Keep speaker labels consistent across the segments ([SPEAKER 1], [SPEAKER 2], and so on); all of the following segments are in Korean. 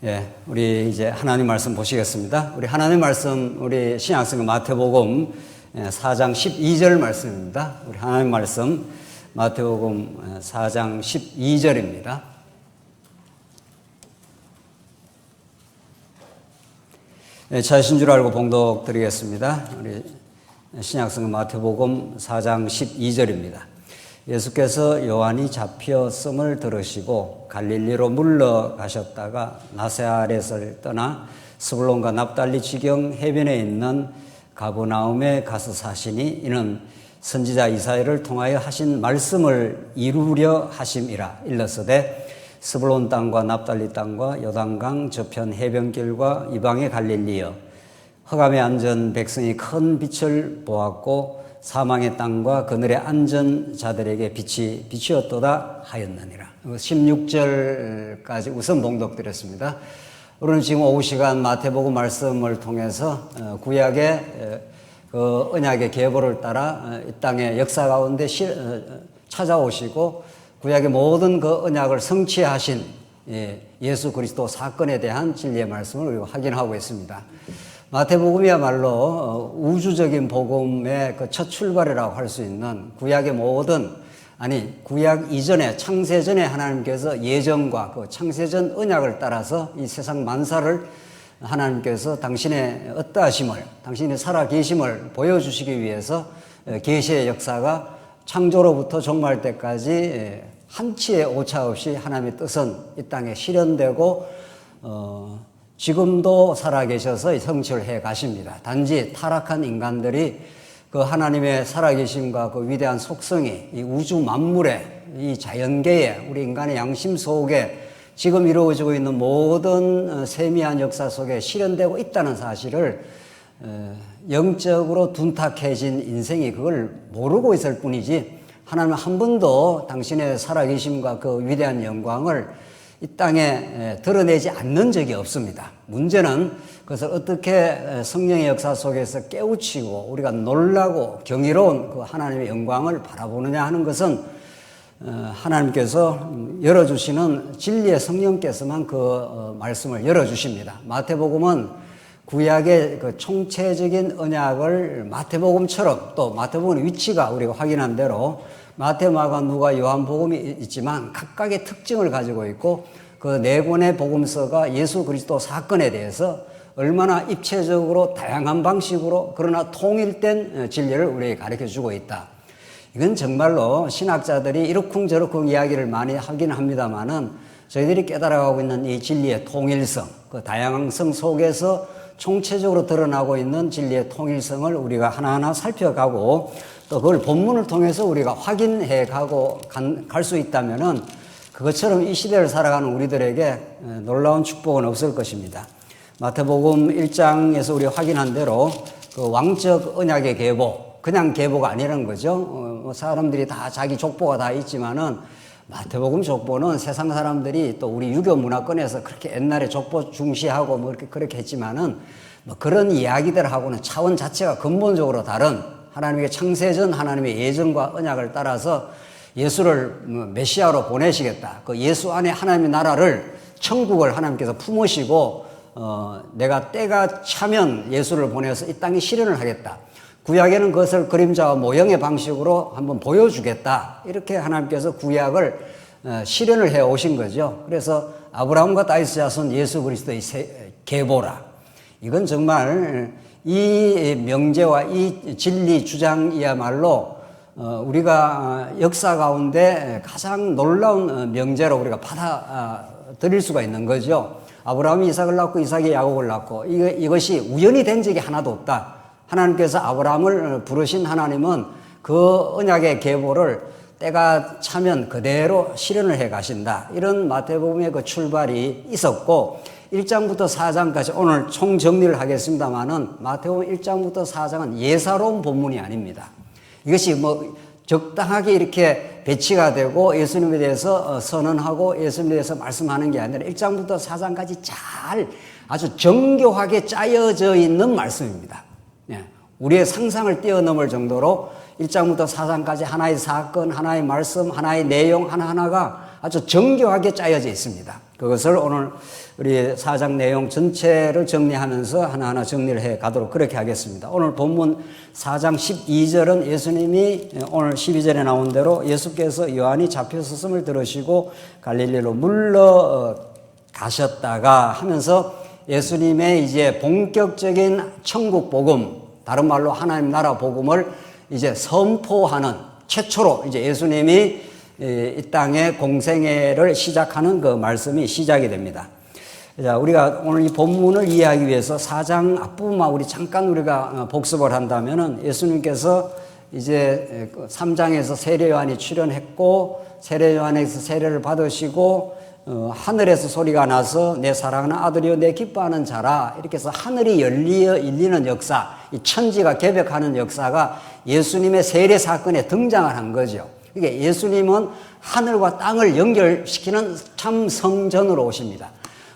[SPEAKER 1] 예, 우리 이제 하나님 말씀 보시겠습니다. 우리 하나님 말씀, 우리 신약성경 마태복음 4장 12절 말씀입니다. 우리 하나님 말씀 마태복음 4장 12절입니다. 예, 찾으신 줄 알고 봉독 드리겠습니다. 우리 신약성경 마태복음 4장 12절입니다. 예수께서 요한이 잡혔음을 들으시고 갈릴리로 물러가셨다가 나사렛을 떠나 스불론과 납달리 지경 해변에 있는 가버나움에 가서 사시니 이는 선지자 이사야를 통하여 하신 말씀을 이루려 하심이라. 일러서되 스불론 땅과 납달리 땅과 요단강 저편 해변길과 이방의 갈릴리여, 흑암에 앉은 백성이 큰 빛을 보았고 사망의 땅과 그늘에 앉은 자들에게 빛이 비추었도다 하였느니라. 16절까지 우선 봉독드렸습니다. 오늘 지금 오후 시간 마태복음 말씀을 통해서 구약의 그 언약의 계보를 따라 이 땅의 역사 가운데 찾아오시고 구약의 모든 그 언약을 성취하신 예수 그리스도 사건에 대한 진리의 말씀을 우리가 확인하고 있습니다. 마태복음이야말로 우주적인 복음의 그 첫 출발이라고 할 수 있는 구약의 모든, 구약 이전에 창세전에 하나님께서 예정과 그 창세전 언약을 따라서 이 세상 만사를 하나님께서 당신의 어떠하심을, 당신의 살아계심을 보여주시기 위해서 계시의 역사가 창조로부터 종말 때까지 한치의 오차 없이 하나님의 뜻은 이 땅에 실현되고 지금도 살아계셔서 성취를 해 가십니다. 단지 타락한 인간들이 그 하나님의 살아계심과 그 위대한 속성이 이 우주 만물의 이 자연계에 우리 인간의 양심 속에 지금 이루어지고 있는 모든 세미한 역사 속에 실현되고 있다는 사실을 영적으로 둔탁해진 인생이 그걸 모르고 있을 뿐이지, 하나님은 한 번도 당신의 살아계심과 그 위대한 영광을 이 땅에 드러내지 않는 적이 없습니다. 문제는 그것을 어떻게 성령의 역사 속에서 깨우치고 우리가 놀라고 경이로운 그 하나님의 영광을 바라보느냐 하는 것은 하나님께서 열어주시는 진리의 성령께서만 그 말씀을 열어주십니다. 마태복음은 구약의 그 총체적인 언약을 마태복음처럼, 또 마태복음의 위치가 우리가 확인한 대로 마태, 마가, 누가, 요한복음이 있지만 각각의 특징을 가지고 있고, 그 네 권의 복음서가 예수 그리스도 사건에 대해서 얼마나 입체적으로 다양한 방식으로 그러나 통일된 진리를 우리에게 가르쳐주고 있다. 이건 정말로 신학자들이 이러쿵저러쿵 이야기를 많이 하긴 합니다만은 저희들이 깨달아가고 있는 이 진리의 통일성, 그 다양성 속에서 총체적으로 드러나고 있는 진리의 통일성을 우리가 하나하나 살펴가고, 또 그걸 본문을 통해서 우리가 확인해 가고 갈 수 있다면은 그것처럼 이 시대를 살아가는 우리들에게 놀라운 축복은 없을 것입니다. 마태복음 1장에서 우리가 확인한 대로 그 왕적 언약의 계보, 그냥 계보가 아니라는 거죠. 사람들이 다 자기 족보가 다 있지만은 마태복음 족보는 세상 사람들이 또 우리 유교 문화권에서 그렇게 옛날에 족보 중시하고 뭐 그렇게 했지만은 뭐 그런 이야기들하고는 차원 자체가 근본적으로 다른, 하나님의 창세전 하나님의 예정과 언약을 따라서 예수를 메시아로 보내시겠다. 그 예수 안에 하나님의 나라를, 천국을 하나님께서 품으시고 내가 때가 차면 예수를 보내서 이 땅에 실현을 하겠다. 구약에는 그것을 그림자와 모형의 방식으로 한번 보여주겠다. 이렇게 하나님께서 구약을 실현을 해 오신 거죠. 그래서 아브라함과 다윗의 자손 예수 그리스도의 계보라. 이건 정말 이 명제와 이 진리 주장이야말로 우리가 역사 가운데 가장 놀라운 명제로 우리가 받아들일 수가 있는 거죠. 아브라함이 이삭을 낳고 이삭이 야곱을 낳고 이것이 우연히 된 적이 하나도 없다. 하나님께서 아브라함을 부르신 하나님은 그 언약의 계보를 때가 차면 그대로 실현을 해 가신다. 이런 마태복음의 그 출발이 있었고, 1장부터 4장까지 오늘 총정리를 하겠습니다만은 마태복음 1장부터 4장은 예사로운 본문이 아닙니다. 이것이 뭐 적당하게 이렇게 배치가 되고 예수님에 대해서 선언하고 예수님에 대해서 말씀하는 게 아니라 1장부터 4장까지 잘 아주 정교하게 짜여져 있는 말씀입니다. 우리의 상상을 뛰어넘을 정도로 1장부터 4장까지 하나의 사건, 하나의 말씀, 하나의 내용 하나하나가 아주 정교하게 짜여져 있습니다. 그것을 오늘 우리 4장 내용 전체를 정리하면서 하나하나 정리를 해 가도록 그렇게 하겠습니다. 오늘 본문 4장 12절은 예수님이 오늘 12절에 나온 대로 예수께서 요한이 잡혔었음을 들으시고 갈릴리로 물러 가셨다가 하면서 예수님의 이제 본격적인 천국 복음, 다른 말로 하나님 나라 복음을 이제 선포하는 최초로 이제 예수님이 이 땅의 공생애를 시작하는 그 말씀이 시작이 됩니다. 자, 우리가 오늘 이 본문을 이해하기 위해서 4장 앞부분만 우리 잠깐 우리가 복습을 한다면은 예수님께서 이제 3장에서 세례 요한이 출현했고 세례 요한에서 세례를 받으시고 하늘에서 소리가 나서 내 사랑하는 아들이요 내 기뻐하는 자라 이렇게 해서 하늘이 열리는 역사, 이 천지가 개벽하는 역사가 예수님의 세례 사건에 등장을 한 거죠. 그러니까 예수님은 하늘과 땅을 연결시키는 참 성전으로 오십니다.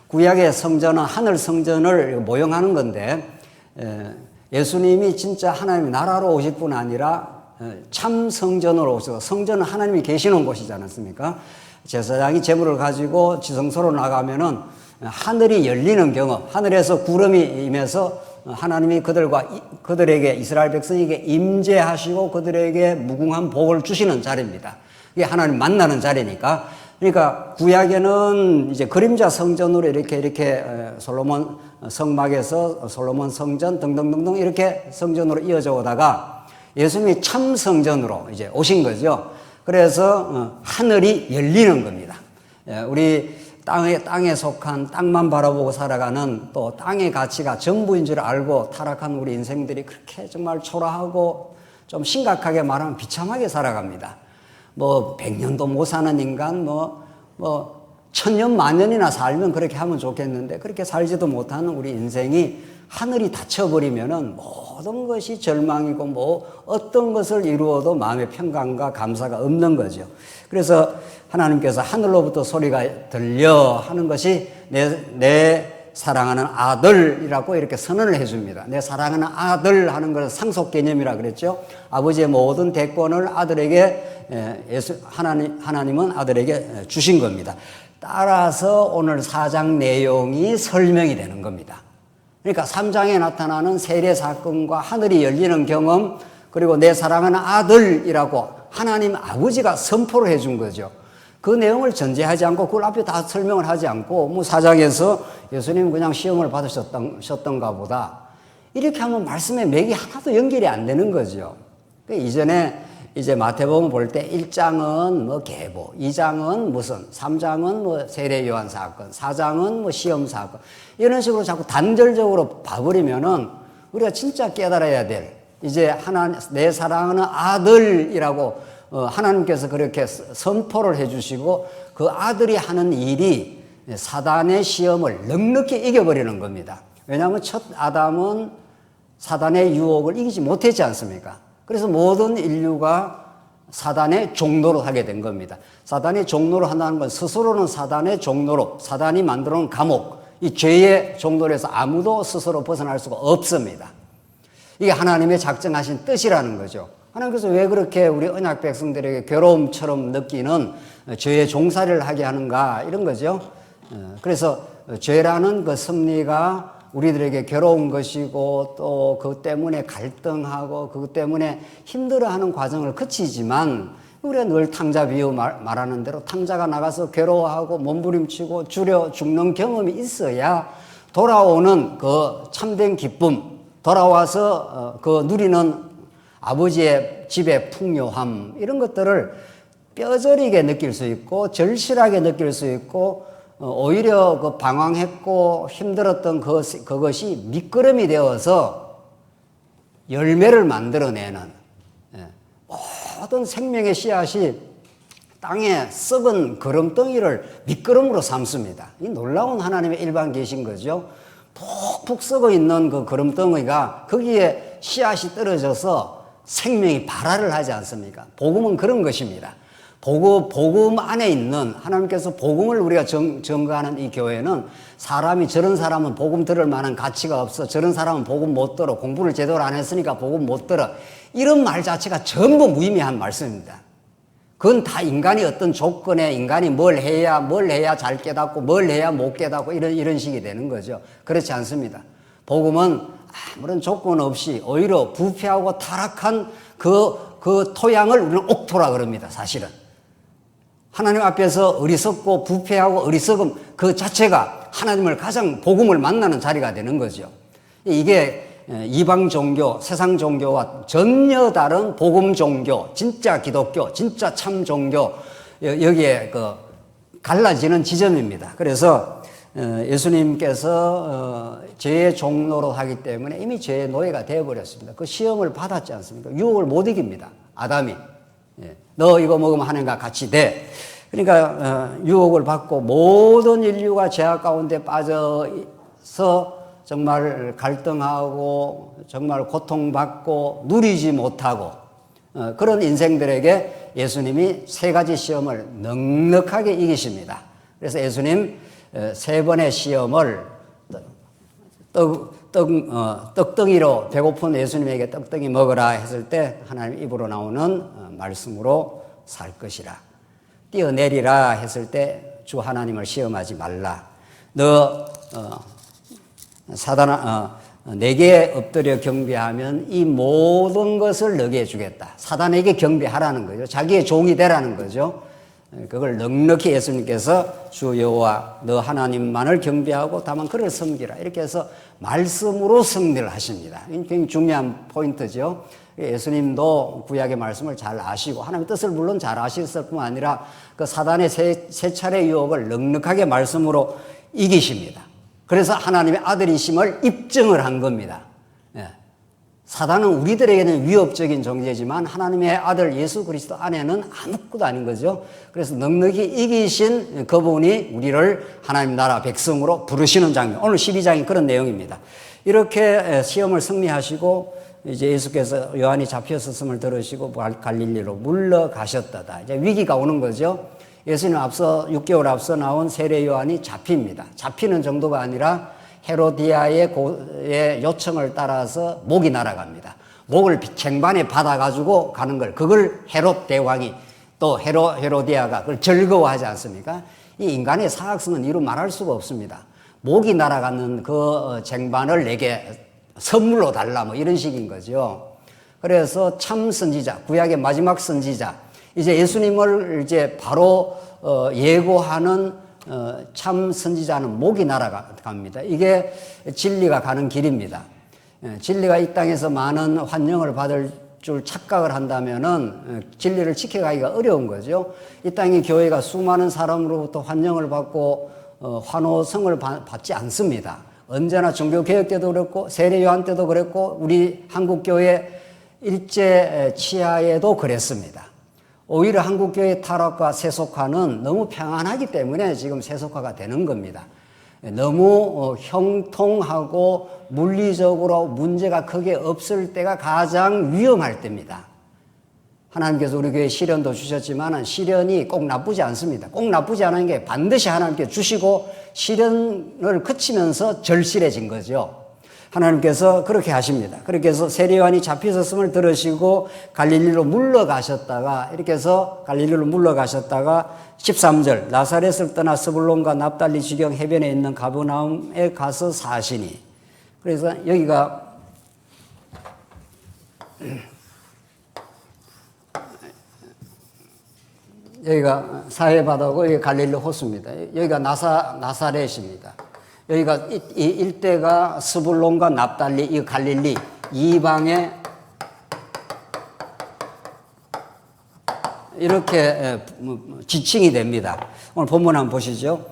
[SPEAKER 1] 구약의 성전은 하늘 성전을 모형하는 건데 예수님이 진짜 하나님의 나라로 오실 뿐 아니라 참 성전으로 오셔서 성전은 하나님이 계시는 곳이지 않습니까? 제사장이 제물을 가지고 지성소로 나가면은 하늘이 열리는 경험, 하늘에서 구름이 임해서 하나님이 그들에게 이스라엘 백성에게 임재하시고 그들에게 무궁한 복을 주시는 자리입니다. 이게 하나님 만나는 자리니까. 그러니까 구약에는 이제 그림자 성전으로 이렇게 솔로몬 성막에서 솔로몬 성전 등등등등 이렇게 성전으로 이어져 오다가 예수님이 참 성전으로 이제 오신 거죠. 그래서 하늘이 열리는 겁니다. 우리 땅에 속한 땅만 바라보고 살아가는 또 땅의 가치가 전부인 줄 알고 타락한 우리 인생들이 그렇게 정말 초라하고 좀 심각하게 말하면 비참하게 살아갑니다. 뭐 100년도 못 사는 인간 뭐 1000년 만년이나 살면 그렇게 하면 좋겠는데 그렇게 살지도 못하는 우리 인생이 하늘이 닫혀버리면은 모든 것이 절망이고 뭐 어떤 것을 이루어도 마음의 평강과 감사가 없는 거죠. 그래서 하나님께서 하늘로부터 소리가 들려 하는 것이 내 사랑하는 아들이라고 이렇게 선언을 해줍니다. 내 사랑하는 아들 하는 것은 상속 개념이라 그랬죠. 아버지의 모든 대권을 아들에게 하나님은 아들에게 주신 겁니다. 따라서 오늘 4장 내용이 설명이 되는 겁니다. 그러니까 3장에 나타나는 세례 사건과 하늘이 열리는 경험 그리고 내 사랑하는 아들이라고 하나님 아버지가 선포를 해준 거죠. 그 내용을 전제하지 않고 그걸 앞에 다 설명을 하지 않고 뭐 4장에서 예수님 그냥 시험을 받으셨던가 보다 이렇게 하면 말씀의 맥이 하나도 연결이 안 되는 거죠. 이전에 이제 마태복음 볼 때 1장은 뭐 계보, 2장은 무슨, 3장은 뭐 세례 요한 사건, 4장은 뭐 시험 사건 이런 식으로 자꾸 단절적으로 봐버리면은 우리가 진짜 깨달아야 될 이제 내 사랑하는 아들이라고 하나님께서 그렇게 선포를 해주시고 그 아들이 하는 일이 사단의 시험을 넉넉히 이겨버리는 겁니다. 왜냐하면 첫 아담은 사단의 유혹을 이기지 못했지 않습니까? 그래서 모든 인류가 사단의 종노로 하게 된 겁니다. 사단의 종노로 한다는 건 스스로는 사단의 종노로, 사단이 만들어 놓은 감옥, 이 죄의 종노로에서 아무도 스스로 벗어날 수가 없습니다. 이게 하나님의 작정하신 뜻이라는 거죠. 하나님께서 왜 그렇게 우리 언약 백성들에게 괴로움처럼 느끼는 죄의 종살이를 하게 하는가 이런 거죠. 그래서 죄라는 그 섭리가 우리들에게 괴로운 것이고 또 그것 때문에 갈등하고 그것 때문에 힘들어하는 과정을 거치지만 우리가 늘 탕자 비유 말하는 대로 탕자가 나가서 괴로워하고 몸부림치고 주려 죽는 경험이 있어야 돌아오는 그 참된 기쁨 돌아와서 그 누리는 아버지의 집의 풍요함 이런 것들을 뼈저리게 느낄 수 있고 절실하게 느낄 수 있고 오히려 그 방황했고 힘들었던 그것이 밑거름이 되어서 열매를 만들어내는 모든 생명의 씨앗이 땅에 썩은 거름덩이를 밑거름으로 삼습니다. 이 놀라운 하나님의 일반 계신 거죠. 푹푹 썩어 있는 그 거름덩이가 거기에 씨앗이 떨어져서 생명이 발화를 하지 않습니까? 복음은 그런 것입니다. 복음 안에 있는 하나님께서 복음을 우리가 증거하는 이 교회는 사람이 저런 사람은 복음 들을 만한 가치가 없어 저런 사람은 복음 못 들어 공부를 제대로 안 했으니까 복음 못 들어 이런 말 자체가 전부 무의미한 말씀입니다. 그건 다 인간이 어떤 조건에 인간이 뭘 해야 잘 깨닫고 뭘 해야 못 깨닫고 이런 식이 되는 거죠. 그렇지 않습니다. 복음은 아무런 조건 없이 오히려 부패하고 타락한 그 토양을 우리는 옥토라 그럽니다. 사실은. 하나님 앞에서 어리석고 부패하고 어리석음 그 자체가 하나님을 가장 복음을 만나는 자리가 되는 거죠. 이게 이방 종교, 세상 종교와 전혀 다른 복음 종교, 진짜 기독교, 진짜 참 종교 여기에 갈라지는 지점입니다. 그래서 예수님께서 죄의 종로로 하기 때문에 이미 죄의 노예가 되어버렸습니다. 그 시험을 받았지 않습니까? 유혹을 못 이깁니다. 아담이. 너 이거 먹으면 하나님과 같이 돼. 그러니까 유혹을 받고 모든 인류가 죄악 가운데 빠져서 정말 갈등하고 정말 고통받고 누리지 못하고 그런 인생들에게 예수님이 세 가지 시험을 넉넉하게 이기십니다. 그래서 예수님 세 번의 시험을 떡덩이로 배고픈 예수님에게 떡덩이 먹으라 했을 때 하나님 입으로 나오는 말씀으로 살 것이라. 뛰어내리라 했을 때 주 하나님을 시험하지 말라. 너 사단아 내게 엎드려 경배하면 이 모든 것을 너게 주겠다. 사단에게 경배하라는 거죠. 자기의 종이 되라는 거죠. 그걸 넉넉히 예수님께서 주 여호와 너 하나님만을 경배하고 다만 그를 섬기라. 이렇게 해서 말씀으로 승리를 하십니다. 굉장히 중요한 포인트죠. 예수님도 구약의 말씀을 잘 아시고 하나님의 뜻을 물론 잘 아셨을 뿐만 아니라 그 사단의 세 차례 유혹을 넉넉하게 말씀으로 이기십니다. 그래서 하나님의 아들이심을 입증을 한 겁니다. 사단은 우리들에게는 위협적인 존재지만 하나님의 아들 예수 그리스도 안에는 아무것도 아닌 거죠. 그래서 넉넉히 이기신 그분이 우리를 하나님 나라 백성으로 부르시는 장면. 오늘 12장이 그런 내용입니다. 이렇게 시험을 승리하시고 이제 예수께서 요한이 잡혔었음을 들으시고 갈릴리로 물러가셨다다. 이제 위기가 오는 거죠. 예수님 앞서 6개월 앞서 나온 세례 요한이 잡힙니다. 잡히는 정도가 아니라 헤로디아의 요청을 따라서 목이 날아갑니다. 목을 쟁반에 받아가지고 가는 그걸 헤롯 대왕이 또 헤로디아가 그걸 즐거워하지 않습니까? 이 인간의 사악성은 이루 말할 수가 없습니다. 목이 날아가는 그 쟁반을 내게 선물로 달라 뭐 이런 식인 거죠. 그래서 참 선지자, 구약의 마지막 선지자, 이제 예수님을 이제 바로 예고하는 참 선지자는 목이 날아갑니다. 이게 진리가 가는 길입니다. 진리가 이 땅에서 많은 환영을 받을 줄 착각을 한다면은 진리를 지켜가기가 어려운 거죠. 이 땅의 교회가 수많은 사람으로부터 환영을 받고 환호성을 받지 않습니다. 언제나 종교개혁 때도 그랬고 세례 요한 때도 그랬고 우리 한국교회 일제 치하에도 그랬습니다. 오히려 한국교회 타락과 세속화는 너무 평안하기 때문에 지금 세속화가 되는 겁니다. 너무 형통하고 물리적으로 문제가 크게 없을 때가 가장 위험할 때입니다. 하나님께서 우리 교회에 시련도 주셨지만 시련이 꼭 나쁘지 않습니다. 꼭 나쁘지 않은 게 반드시 하나님께 주시고 시련을 그치면서 절실해진 거죠. 하나님께서 그렇게 하십니다. 그렇게 해서 세례 요한이 잡히셨음을 들으시고 갈릴리로 물러가셨다가 이렇게 해서 갈릴리로 물러가셨다가 13절 나사렛을 떠나 스불론과 납달리 지경 해변에 있는 가버나움에 가서 사시니 그래서 여기가 사해바다고 여기 갈릴리 호수입니다. 여기가 나사렛입니다. 여기가 이 일대가 스불론과 납달리 이 갈릴리 이방에 이렇게 지칭이 됩니다. 오늘 본문 한번 보시죠.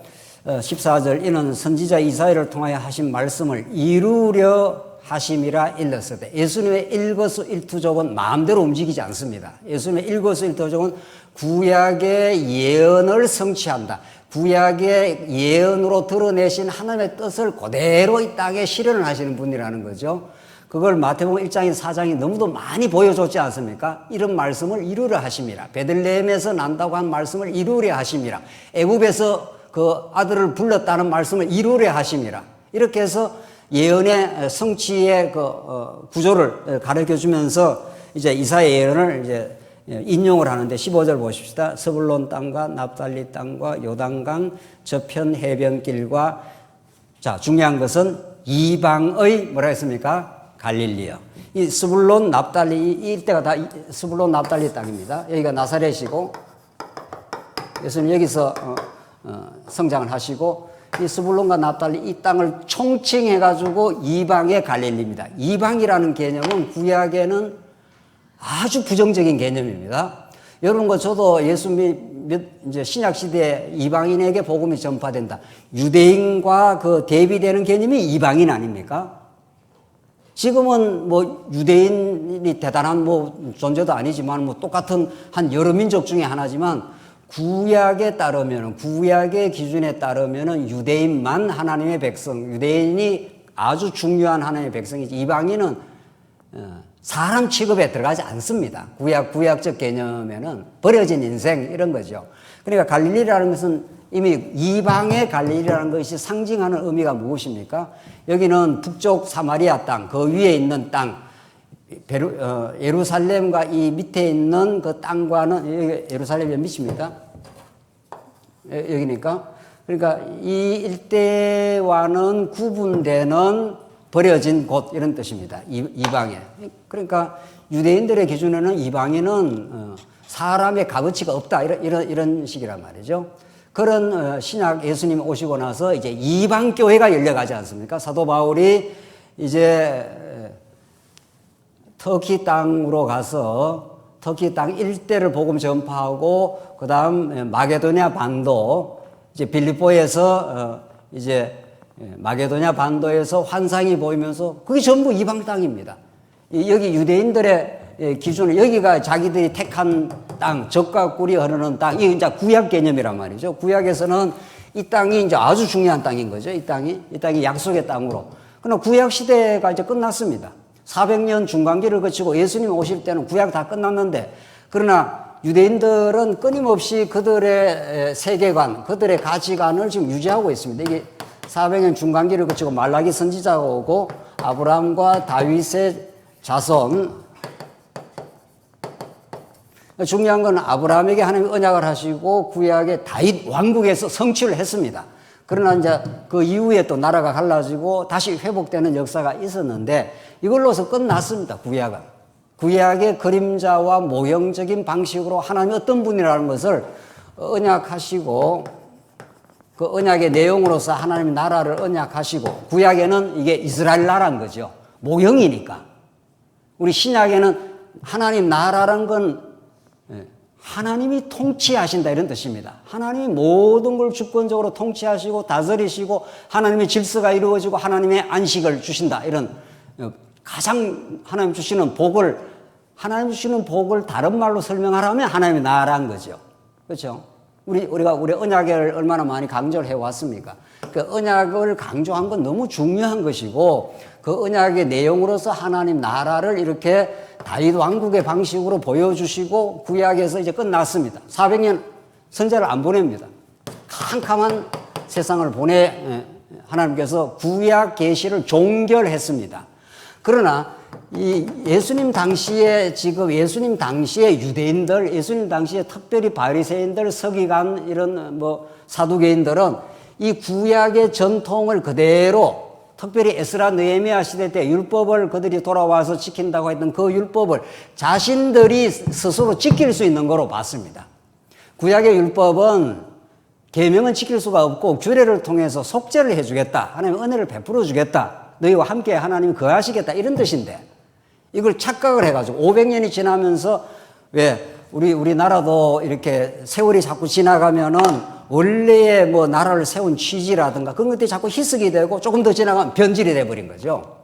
[SPEAKER 1] 14절 이는 선지자 이사야를 통하여 하신 말씀을 이루려 하심이라 일렀으되 예수님의 일거수일투족은 마음대로 움직이지 않습니다. 예수님의 일거수일투족은 구약의 예언을 성취한다. 구약의 예언으로 드러내신 하나님의 뜻을 그대로 이 땅에 실현을 하시는 분이라는 거죠. 그걸 마태복음 1장인 4장이 너무도 많이 보여줬지 않습니까? 이런 말씀을 이루려 하심이라. 베들레헴에서 난다고 한 말씀을 이루려 하심이라. 애굽에서 그 아들을 불렀다는 말씀을 이루려 하심이라. 이렇게 해서 예언의 성취의 그 구조를 가르쳐 주면서 이제 이사야 예언을 이제 인용을 하는데 15절 보십시다. 스불론 땅과 납달리 땅과 요단강 저편 해변길과 자, 중요한 것은 이방의 뭐라 했습니까? 갈릴리요. 이 스불론 납달리 이 일대가 다 스불론 납달리 땅입니다. 여기가 나사렛이고 예수님 여기서 성장을 하시고 이 스불론과 납달리 이 땅을 총칭해 가지고 이방의 갈릴리입니다. 이방이라는 개념은 구약에는 아주 부정적인 개념입니다. 여러분과 저도 예수 이제 신약 시대에 이방인에게 복음이 전파된다. 유대인과 그 대비되는 개념이 이방인 아닙니까? 지금은 뭐 유대인이 대단한 뭐 존재도 아니지만 뭐 똑같은 한 여러 민족 중에 하나지만 구약에 따르면 구약의 기준에 따르면 유대인만 하나님의 백성, 유대인이 아주 중요한 하나님의 백성이지 이방인은 사람 취급에 들어가지 않습니다. 구약적 개념에는 버려진 인생 이런 거죠. 그러니까 갈릴리라는 것은 이미 이방의 갈릴리라는 것이 상징하는 의미가 무엇입니까? 여기는 북쪽 사마리아 땅, 그 위에 있는 땅, 예루살렘과 이 밑에 있는 그 땅과는 예루살렘 밑입니다. 여기니까. 그러니까 이 일대와는 구분되는 버려진 곳 이런 뜻입니다. 이방에. 그러니까 유대인들의 기준에는 이방인은 사람의 값어치가 없다 이런 식이란 말이죠. 그런 신약 예수님 오시고 나서 이제 이방 교회가 열려가지 않습니까? 사도 바울이 이제 터키 땅으로 가서 터키 땅 일대를 복음 전파하고 그다음 마게도냐 반도 이제 빌립보에서 이제 마게도냐 반도에서 환상이 보이면서 그게 전부 이방 땅입니다. 여기 유대인들의 기준은 여기가 자기들이 택한 땅, 젖과 꿀이 흐르는 땅, 이게 이제 구약 개념이란 말이죠. 구약에서는 이 땅이 이제 아주 중요한 땅인 거죠. 이 땅이 약속의 땅으로. 그러나 구약 시대가 이제 끝났습니다. 400년 중간기를 거치고 예수님 오실 때는 구약 다 끝났는데, 그러나 유대인들은 끊임없이 그들의 세계관, 그들의 가치관을 지금 유지하고 있습니다. 이게 400년 중간기를 거치고 말라기 선지자가 오고 아브라함과 다윗의 자손, 중요한 건 아브라함에게 하나님이 언약을 하시고 구약의 다윗 왕국에서 성취를 했습니다. 그러나 이제 그 이후에 또 나라가 갈라지고 다시 회복되는 역사가 있었는데 이걸로서 끝났습니다. 구약의 그림자와 모형적인 방식으로 하나님이 어떤 분이라는 것을 언약하시고 그 언약의 내용으로서 하나님의 나라를 언약하시고 구약에는 이게 이스라엘 나라인 거죠. 모형이니까. 우리 신약에는 하나님 나라라는 건 하나님이 통치하신다 이런 뜻입니다. 하나님이 모든 걸 주권적으로 통치하시고 다스리시고 하나님의 질서가 이루어지고 하나님의 안식을 주신다 이런 가장 하나님 주시는 복을 다른 말로 설명하라면 하나님의 나라인 거죠. 그렇죠? 우리가 언약을 얼마나 많이 강조를 해왔습니까? 그 언약을 강조한 건 너무 중요한 것이고 그 언약의 내용으로서 하나님 나라를 이렇게 다윗 왕국의 방식으로 보여주시고 구약에서 이제 끝났습니다. 400년 선제를 안 보냅니다. 캄캄한 세상을 하나님께서 구약 계시를 종결했습니다. 그러나 이 예수님 당시에 유대인들, 예수님 당시에 특별히 바리새인들, 서기관 이런 뭐 사두개인들은 이 구약의 전통을 그대로 특별히 에스라 느헤미야 시대 때 율법을 그들이 돌아와서 지킨다고 했던 그 율법을 자신들이 스스로 지킬 수 있는 거로 봤습니다. 구약의 율법은 계명은 지킬 수가 없고 규례를 통해서 속죄를 해주겠다. 하나님 은혜를 베풀어 주겠다. 너희와 함께 하나님이 거하시겠다. 이런 뜻인데 이걸 착각을 해가지고 500년이 지나면서 왜 우리나라도 이렇게 세월이 자꾸 지나가면은 원래의 뭐 나라를 세운 취지라든가 그런 것들이 자꾸 희석이 되고 조금 더 지나가면 변질이 돼버린 거죠.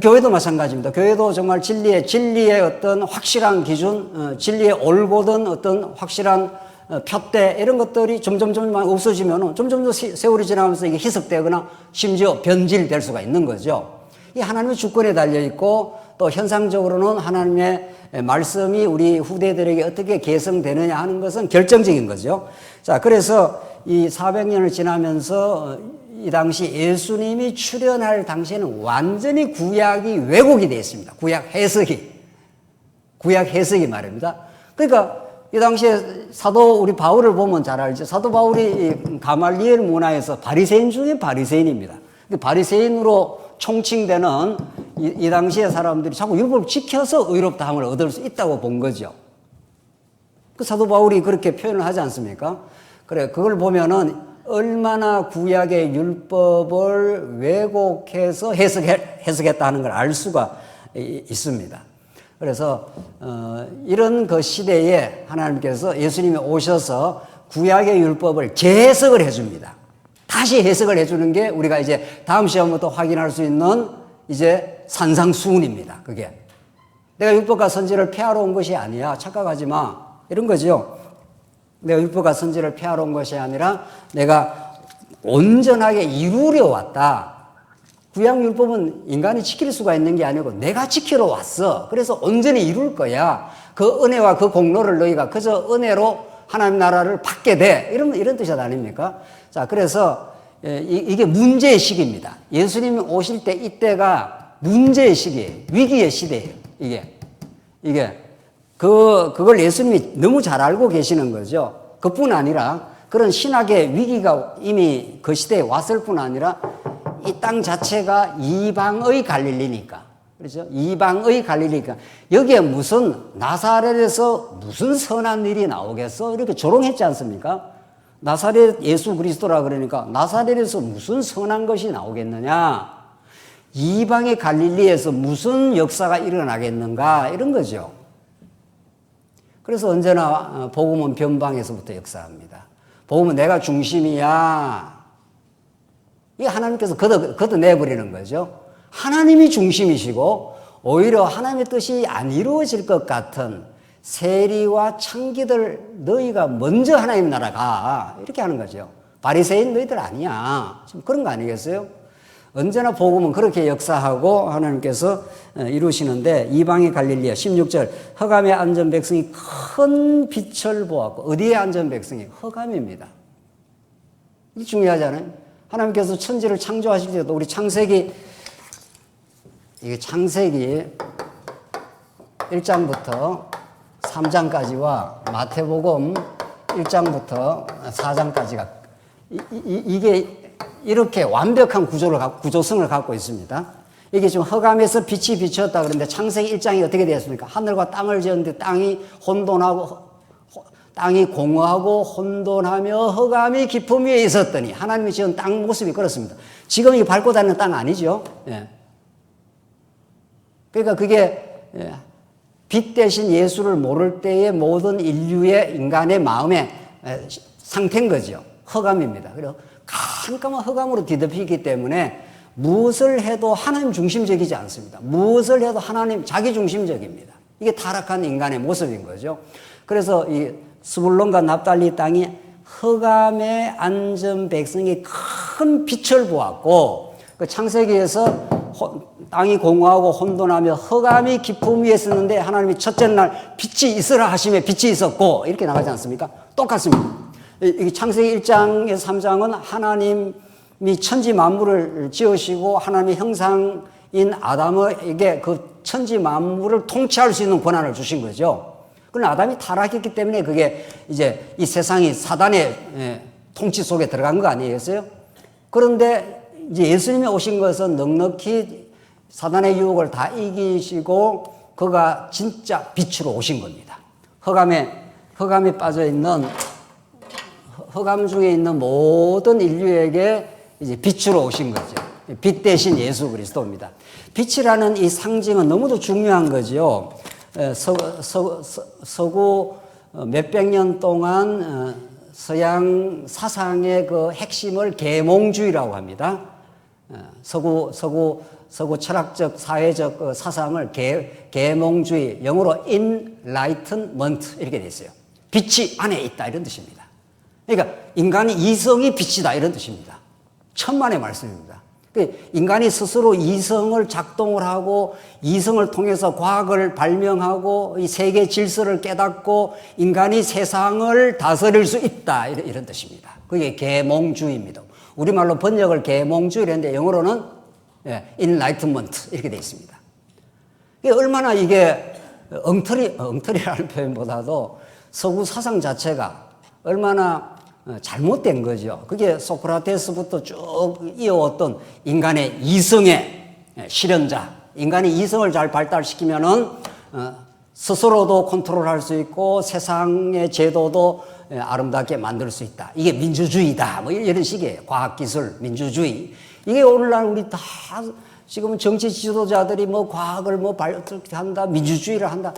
[SPEAKER 1] 교회도 마찬가지입니다. 교회도 정말 진리의 어떤 확실한 기준, 진리의 올곧은 어떤 확실한 푯대 이런 것들이 점점 없어지면은 점점 더 세월이 지나가면서 이게 희석되거나 심지어 변질될 수가 있는 거죠. 이 하나님의 주권에 달려 있고 또 현상적으로는 하나님의 말씀이 우리 후대들에게 어떻게 개성되느냐 하는 것은 결정적인 거죠. 자, 그래서 이 400년을 지나면서 이 당시 예수님이 출현할 당시에는 완전히 구약이 왜곡이 되어 있습니다. 구약 해석이 말입니다. 그러니까 이 당시에 사도 우리 바울을 보면 잘 알죠. 사도 바울이 가말리엘 문화에서 바리새인 중에 바리새인입니다. 바리새인으로 총칭되는 이 당시의 사람들이 자꾸 율법을 지켜서 의롭다함을 얻을 수 있다고 본 거죠. 그 사도 바울이 그렇게 표현을 하지 않습니까? 그래, 그걸 보면은 얼마나 구약의 율법을 왜곡해서 해석했다 하는 걸 알 수가 있습니다. 그래서 이런 그 시대에 하나님께서 예수님이 오셔서 구약의 율법을 재해석을 해줍니다. 다시 해석을 해주는 게 우리가 이제 다음 시간부터 확인할 수 있는 이제 산상수훈입니다. 그게 내가 율법과 선지를 폐하러 온 것이 아니야. 착각하지 마. 이런 거죠. 내가 율법과 선지를 폐하러 온 것이 아니라 내가 온전하게 이루려 왔다. 구약율법은 인간이 지킬 수가 있는 게 아니고 내가 지키러 왔어. 그래서 온전히 이룰 거야. 그 은혜와 그 공로를 너희가 그저 은혜로 하나님 나라를 받게 돼. 이런 뜻이 아닙니까? 자, 그래서 이게 문제의 시기입니다. 예수님이 오실 때 이때가 문제의 시기예요. 위기의 시대예요. 이게 그걸 예수님이 너무 잘 알고 계시는 거죠. 그뿐 아니라 그런 신학의 위기가 이미 그 시대에 왔을 뿐 아니라 이 땅 자체가 이방의 갈릴리니까. 그렇죠? 이방의 갈릴리니까. 여기에 무슨 나사렛에서 무슨 선한 일이 나오겠어? 이렇게 조롱했지 않습니까? 나사렛 예수 그리스도라 그러니까 나사렛에서 무슨 선한 것이 나오겠느냐? 이방의 갈릴리에서 무슨 역사가 일어나겠는가? 이런 거죠. 그래서 언제나 복음은 변방에서부터 역사합니다. 복음은 내가 중심이야. 이게 하나님께서 걷어내버리는 거죠. 하나님이 중심이시고 오히려 하나님의 뜻이 안 이루어질 것 같은 세리와 창기들 너희가 먼저 하나님 나라 가. 이렇게 하는 거죠. 바리새인 너희들 아니야. 지금 그런 거 아니겠어요? 언제나 복음은 그렇게 역사하고 하나님께서 이루시는데 이방의 갈릴리아 16절 흑암에 앉은 백성이 큰 빛을 보았고 어디에 앉은 백성이? 흑암입니다. 이게 중요하잖아요. 하나님께서 천지를 창조하실 때도 우리 창세기 1장부터 3장까지와 마태복음 1장부터 4장까지가 이게 이렇게 완벽한 구조성을 갖고 있습니다. 이게 지금 흑암에서 빛이 비쳤다 그러는데 창세기 1장이 어떻게 되었습니까? 하늘과 땅을 지었는데 땅이 공허하고 혼돈하며 흑암이 깊음 위에 있었더니 하나님이 지은 땅 모습이 그렇습니다. 지금 이 밟고 다니는 땅 아니죠? 예. 그러니까 그게 빛 대신 예수를 모를 때의 모든 인류의 인간의 마음의 상태인 거죠. 흑암입니다. 그리고 깜깜한 흑암으로 뒤덮이기 때문에 무엇을 해도 하나님 중심적이지 않습니다. 무엇을 해도 하나님 자기 중심적입니다. 이게 타락한 인간의 모습인 거죠. 그래서 이 스불론과 납달리 땅이 흑암에 앉은 백성이 큰 빛을 보았고 그 창세기에서 땅이 공허하고 혼돈하며 흑암이 깊음 위에 있었는데 하나님이 첫째 날 빛이 있으라 하심에 빛이 있었고 이렇게 나가지 않습니까? 똑같습니다. 이 창세기 1장에서 3장은 하나님이 천지 만물을 지으시고 하나님의 형상인 아담에게 그 천지 만물을 통치할 수 있는 권한을 주신 거죠. 그러나 아담이 타락했기 때문에 그게 이제 이 세상이 사단의 통치 속에 들어간 거 아니겠어요? 그런데 이제 예수님이 오신 것은 넉넉히 사단의 유혹을 다 이기시고 그가 진짜 빛으로 오신 겁니다. 흑암에 빠져 있는 흑암 중에 있는 모든 인류에게 이제 빛으로 오신 거죠. 빛 대신 예수 그리스도입니다. 빛이라는 이 상징은 너무도 중요한 거죠. 서구 몇백 년 동안 서양 사상의 그 핵심을 계몽주의라고 합니다. 서구 철학적, 사회적 사상을 계몽주의, 영어로 enlightenment 이렇게 돼 있어요. 빛이 안에 있다 이런 뜻입니다. 그러니까 인간이 이성이 빛이다 이런 뜻입니다. 천만의 말씀입니다. 인간이 스스로 이성을 작동을 하고 이성을 통해서 과학을 발명하고 이 세계 질서를 깨닫고 인간이 세상을 다스릴 수 있다 이런 뜻입니다. 그게 계몽주의입니다. 우리말로 번역을 계몽주의라는데 영어로는 enlightenment 이렇게 되어 있습니다. 얼마나 이게 엉터리라는 표현보다도 서구 사상 자체가 얼마나 잘못된 거죠. 그게 소크라테스부터 쭉 이어왔던 인간의 이성의 실현자, 인간의 이성을 잘 발달시키면은 스스로도 컨트롤할 수 있고 세상의 제도도 아름답게 만들 수 있다. 이게 민주주의다. 뭐 이런 식이에요. 과학기술, 민주주의. 이게 오늘날 우리 다 지금 정치 지도자들이 뭐 과학을 뭐 어떻게 한다, 민주주의를 한다.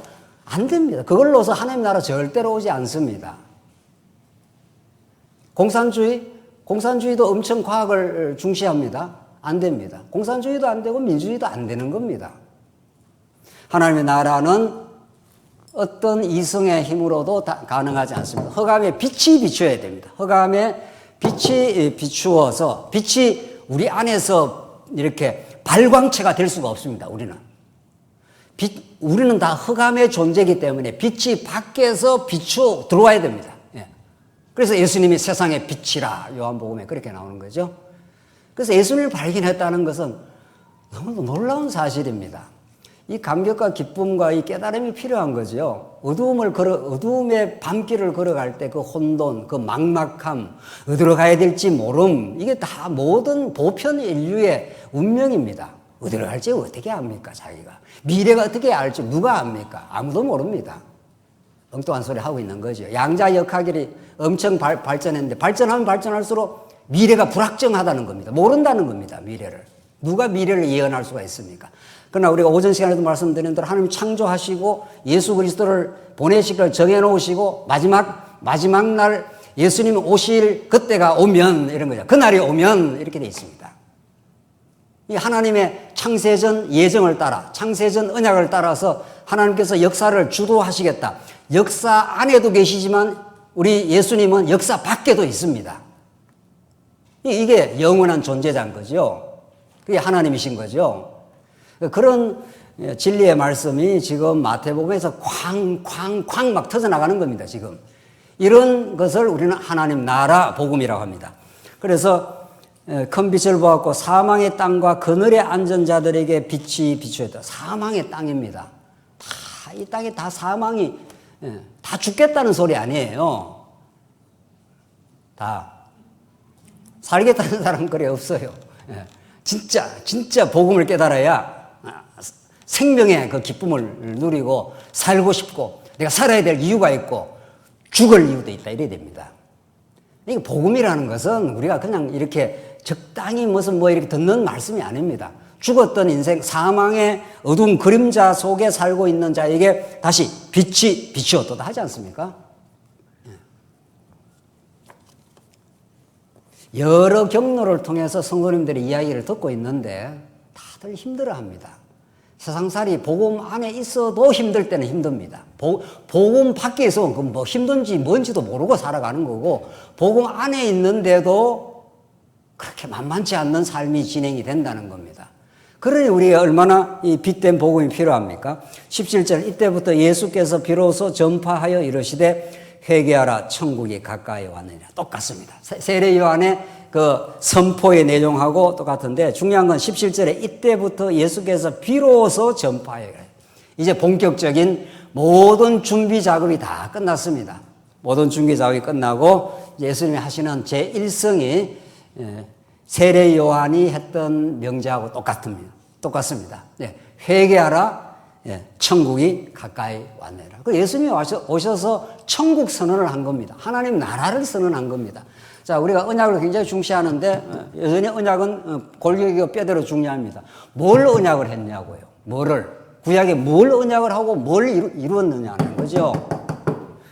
[SPEAKER 1] 안 됩니다. 그걸로서 하나님 나라 절대로 오지 않습니다. 공산주의도 엄청 과학을 중시합니다. 안 됩니다. 공산주의도 안 되고 민주주의도 안 되는 겁니다. 하나님의 나라는 어떤 이성의 힘으로도 가능하지 않습니다. 흑암에 빛이 비추어야 됩니다. 흑암에 빛이 비추어서 빛이 우리 안에서 이렇게 발광체가 될 수가 없습니다. 우리는 다 흑암의 존재이기 때문에 빛이 밖에서 비추어 들어와야 됩니다. 그래서 예수님이 세상의 빛이라 요한복음에 그렇게 나오는 거죠. 그래서 예수님을 발견했다는 것은 너무 놀라운 사실입니다. 이 감격과 기쁨과 이 깨달음이 필요한 거죠. 어두움의 밤길을 걸어갈 때 그 혼돈, 그 막막함, 어디로 가야 될지 모름, 이게 다 모든 보편 인류의 운명입니다. 어디로 갈지 어떻게 압니까, 자기가? 미래가 어떻게 알지 누가 압니까? 아무도 모릅니다. 엉뚱한 소리 하고 있는 거죠. 양자 역학이 엄청 발전했는데 발전하면 발전할수록 미래가 불확정하다는 겁니다. 모른다는 겁니다, 미래를. 누가 미래를 예언할 수가 있습니까? 그러나 우리가 오전 시간에도 말씀드린 대로 하나님 창조하시고 예수 그리스도를 보내시기를 정해놓으시고 마지막 날 예수님 오실 그때가 오면 이런 거죠. 그날이 오면 이렇게 되어 있습니다. 이 하나님의 창세전 예정을 따라 창세전 언약을 따라서 하나님께서 역사를 주도하시겠다. 역사 안에도 계시지만 우리 예수님은 역사 밖에도 있습니다. 이게 영원한 존재자인 거죠. 그게 하나님이신 거죠. 그런 진리의 말씀이 지금 마태복음에서 쾅쾅쾅 막 터져나가는 겁니다, 지금. 이런 것을 우리는 하나님 나라 복음이라고 합니다. 그래서 큰 빛을 보았고 사망의 땅과 그늘에 앉은 자들에게 빛이 비추었다. 사망의 땅입니다. 이 땅에 다 사망이, 다 죽겠다는 소리 아니에요. 다. 살겠다는 사람은 그래 없어요. 진짜 복음을 깨달아야 생명의 그 기쁨을 누리고 살고 싶고 내가 살아야 될 이유가 있고 죽을 이유도 있다 이래야 됩니다. 이게 복음이라는 것은 우리가 그냥 이렇게 적당히 무슨 뭐 이렇게 듣는 말씀이 아닙니다. 죽었던 인생 사망의 어두운 그림자 속에 살고 있는 자에게 다시 빛이 비추었도다 하지 않습니까? 여러 경로를 통해서 성도님들의 이야기를 듣고 있는데 다들 힘들어합니다. 세상살이 복음 안에 있어도 힘들 때는 힘듭니다. 복음 밖에 있으면 뭐 힘든지 뭔지도 모르고 살아가는 거고 복음 안에 있는데도 그렇게 만만치 않는 삶이 진행이 된다는 겁니다. 그러니 우리가 얼마나 이 빛된 복음이 필요합니까? 17절 이때부터 예수께서 비로소 전파하여 이르시되 회개하라 천국이 가까이 왔느니라. 똑같습니다. 세례 요한의 그 선포의 내용하고 똑같은데 중요한 건 17절에 이때부터 예수께서 비로소 전파하여 이제 본격적인 모든 준비 작업이 다 끝났습니다. 모든 준비 작업이 끝나고 예수님이 하시는 제1성이 세례 요한이 했던 명제하고 똑같습니다. 회개하라 천국이 가까이 왔느니라. 예수님이 오셔서 천국 선언을 한 겁니다. 하나님 나라를 선언한 겁니다. 자, 우리가 언약을 굉장히 중시하는데 여전히 언약은 골격이고 뼈대로 중요합니다. 뭘 언약을 했냐고요. 구약에 뭘 언약을 하고 뭘 이루었느냐는 거죠.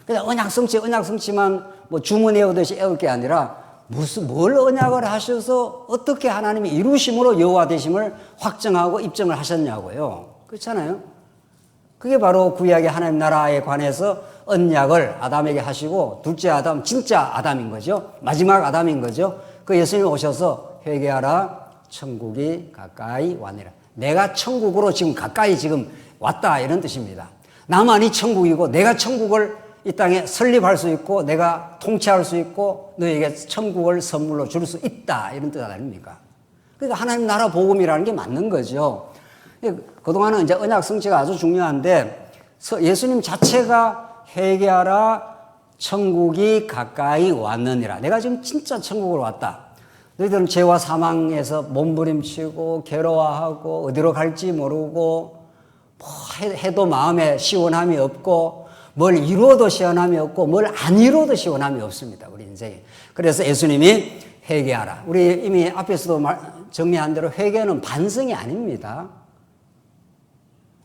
[SPEAKER 1] 그냥 언약 성취만 뭐 주문 외우듯이 외울 게 아니라 뭘 언약을 하셔서 어떻게 하나님이 이루심으로 여호와 되심을 확정하고 입증을 하셨냐고요. 그렇잖아요. 그게 바로 구약의 하나님 나라에 관해서 언약을 아담에게 하시고 둘째 아담, 진짜 아담인 거죠. 마지막 아담인 거죠. 그 예수님이 오셔서 회개하라 천국이 가까이 왔느니라. 내가 천국으로 지금 가까이 지금 왔다 이런 뜻입니다. 나만이 천국이고 내가 천국을 이 땅에 설립할 수 있고 내가 통치할 수 있고 너에게 천국을 선물로 줄 수 있다 이런 뜻 아닙니까? 그러니까 하나님 나라 복음이라는 게 맞는 거죠. 그동안은 이제 언약 성취가 아주 중요한데 예수님 자체가 회개하라 천국이 가까이 왔느니라. 내가 지금 진짜 천국으로 왔다. 너희들은 죄와 사망에서 몸부림치고 괴로워하고 어디로 갈지 모르고 뭐 해도 마음에 시원함이 없고 뭘 이루어도 시원함이 없고 뭘 안 이루어도 시원함이 없습니다. 우리 인생에. 그래서 예수님이 회개하라. 우리 이미 앞에서도 정리한 대로 회개는 반성이 아닙니다.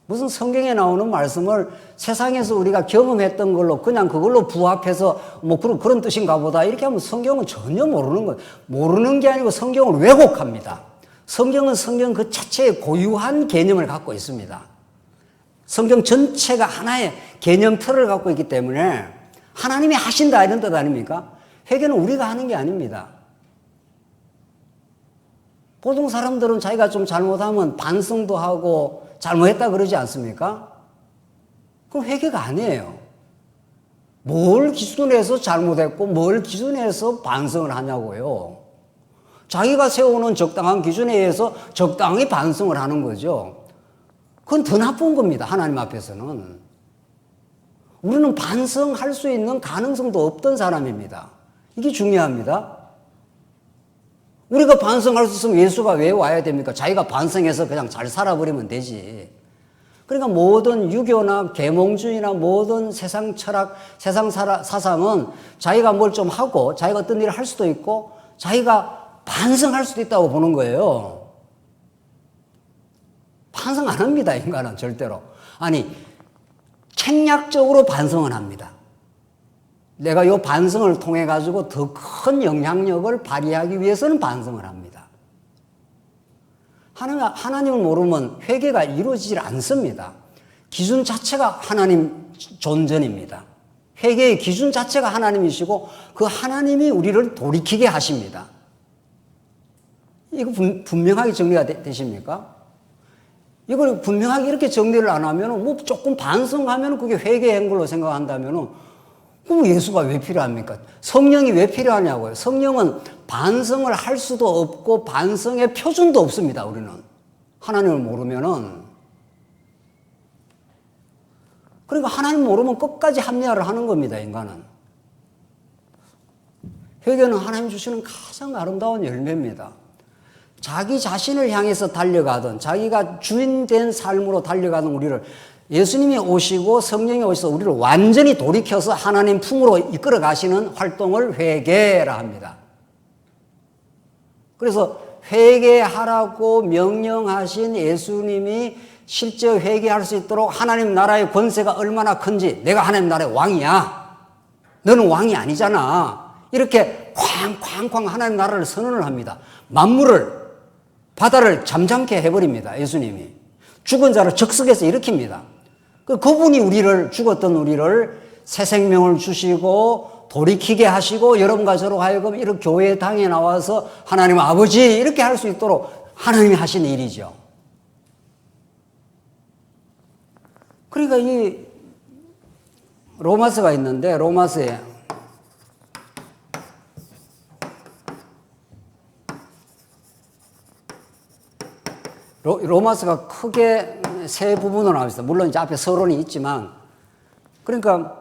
[SPEAKER 1] 무슨 성경에 나오는 말씀을 세상에서 우리가 경험했던 걸로 그냥 그걸로 부합해서 뭐 그런 뜻인가 보다 이렇게 하면 성경은 전혀 모르는 거예요. 모르는 게 아니고 성경을 왜곡합니다. 성경은 성경 그 자체의 고유한 개념을 갖고 있습니다. 성경 전체가 하나의 개념 틀을 갖고 있기 때문에 하나님이 하신다 이런 뜻 아닙니까? 회개는 우리가 하는 게 아닙니다. 보통 사람들은 자기가 좀 잘못하면 반성도 하고 잘못했다 그러지 않습니까? 그럼 회개가 아니에요. 뭘 기준해서 잘못했고 뭘 기준해서 반성을 하냐고요. 자기가 세우는 적당한 기준에 의해서 적당히 반성을 하는 거죠. 그건 더 나쁜 겁니다. 하나님 앞에서는. 우리는 반성할 수 있는 가능성도 없던 사람입니다. 이게 중요합니다. 우리가 반성할 수 있으면 예수가 왜 와야 됩니까? 자기가 반성해서 그냥 잘 살아버리면 되지. 그러니까 모든 유교나 계몽주의나 모든 세상 철학, 세상 사상은 자기가 뭘 좀 하고 자기가 어떤 일을 할 수도 있고 자기가 반성할 수도 있다고 보는 거예요. 반성 안 합니다, 인간은 절대로. 아니, 책략적으로 반성은 합니다. 내가 이 반성을 통해 가지고 더 큰 영향력을 발휘하기 위해서는 반성을 합니다. 하나님을 모르면 회개가 이루어지질 않습니다. 기준 자체가 하나님 존전입니다. 회개의 기준 자체가 하나님이시고 그 하나님이 우리를 돌이키게 하십니다. 이거 분명하게 정리가 되십니까? 이걸 분명하게 이렇게 정리를 안 하면 뭐 조금 반성하면 그게 회개한 걸로 생각한다면 그럼 예수가 왜 필요합니까? 성령이 왜 필요하냐고요. 성령은 반성을 할 수도 없고 반성의 표준도 없습니다. 우리는 하나님을 모르면은. 그러니까 하나님 모르면 끝까지 합리화를 하는 겁니다. 인간은. 회개는 하나님 주시는 가장 아름다운 열매입니다. 자기 자신을 향해서 달려가던 자기가 주인된 삶으로 달려가던 우리를 예수님이 오시고 성령이 오셔서 우리를 완전히 돌이켜서 하나님 품으로 이끌어 가시는 활동을 회개라 합니다. 그래서 회개하라고 명령하신 예수님이 실제 회개할 수 있도록 하나님 나라의 권세가 얼마나 큰지 내가 하나님 나라의 왕이야. 너는 왕이 아니잖아. 이렇게 쾅쾅쾅 하나님 나라를 선언을 합니다. 만물을 바다를 잠잠케 해버립니다. 예수님이. 죽은 자를 적석에서 일으킵니다. 그분이 죽었던 우리를 새 생명을 주시고 돌이키게 하시고 여러분과 저로 하여금 이렇게 교회당에 나와서 하나님 아버지 이렇게 할 수 있도록 하나님이 하신 일이죠. 그러니까 이 로마서가 있는데 로마서에 로마서가 크게 세 부분으로 나와 있습니다. 물론 이제 앞에 서론이 있지만, 그러니까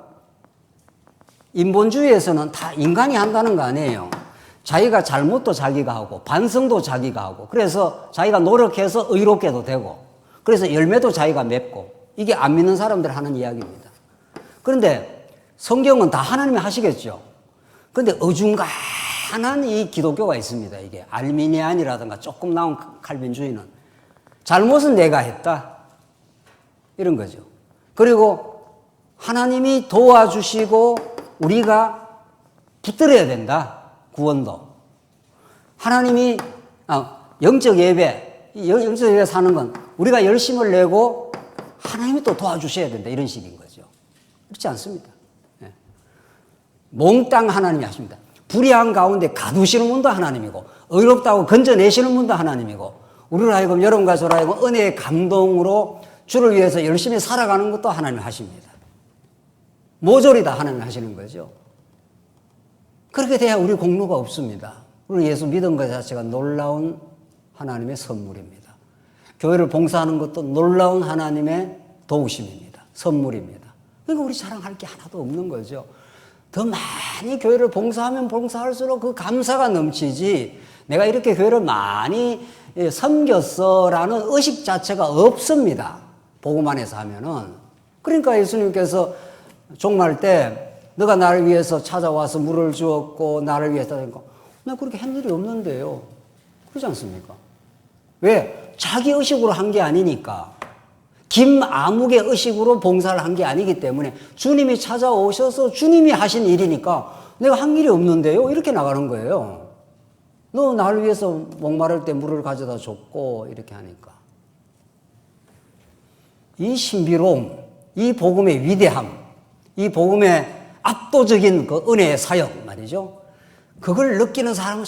[SPEAKER 1] 인본주의에서는 다 인간이 한다는 거 아니에요. 자기가 잘못도 자기가 하고 반성도 자기가 하고 그래서 자기가 노력해서 의롭게도 되고 그래서 열매도 자기가 맺고 이게 안 믿는 사람들 하는 이야기입니다. 그런데 성경은 다 하나님이 하시겠죠. 그런데 어중간한 이 기독교가 있습니다. 이게 알미니안이라든가 조금 나온 칼빈주의는 잘못은 내가 했다. 이런 거죠. 그리고 하나님이 도와주시고 우리가 붙들어야 된다. 구원도. 하나님이 영적 예배, 영적 예배 사는 건 우리가 열심을 내고 하나님이 또 도와주셔야 된다. 이런 식인 거죠. 그렇지 않습니다. 네. 몽땅 하나님이 하십니다. 불의한 가운데 가두시는 분도 하나님이고 의롭다고 건져내시는 분도 하나님이고 우리를 하여금 여러분과 저로 하여금 은혜의 감동으로 주를 위해서 열심히 살아가는 것도 하나님이 하십니다. 모조리 다 하나님이 하시는 거죠. 그렇게 돼야 우리 공로가 없습니다. 우리 예수 믿은 것 자체가 놀라운 하나님의 선물입니다. 교회를 봉사하는 것도 놀라운 하나님의 도우심입니다. 선물입니다. 그러니까 우리 자랑할 게 하나도 없는 거죠. 더 많이 교회를 봉사하면 봉사할수록 그 감사가 넘치지, 내가 이렇게 교회를 많이 섬겼어라는 의식 자체가 없습니다. 복음 안에서 하면은. 그러니까 예수님께서 종말 때 너가 나를 위해서 찾아와서 물을 주었고 나를 위해서 하니까 나 그렇게 한 일이 없는데요. 그렇지 않습니까? 왜? 자기 의식으로 한 게 아니니까. 김아무개 의식으로 봉사를 한 게 아니기 때문에 주님이 찾아오셔서 주님이 하신 일이니까 내가 한 일이 없는데요. 이렇게 나가는 거예요. 너 나를 위해서 목마를 때 물을 가져다 줬고 이렇게 하니까. 이 신비로움, 이 복음의 위대함, 이 복음의 압도적인 그 은혜의 사역 말이죠. 그걸 느끼는 사람은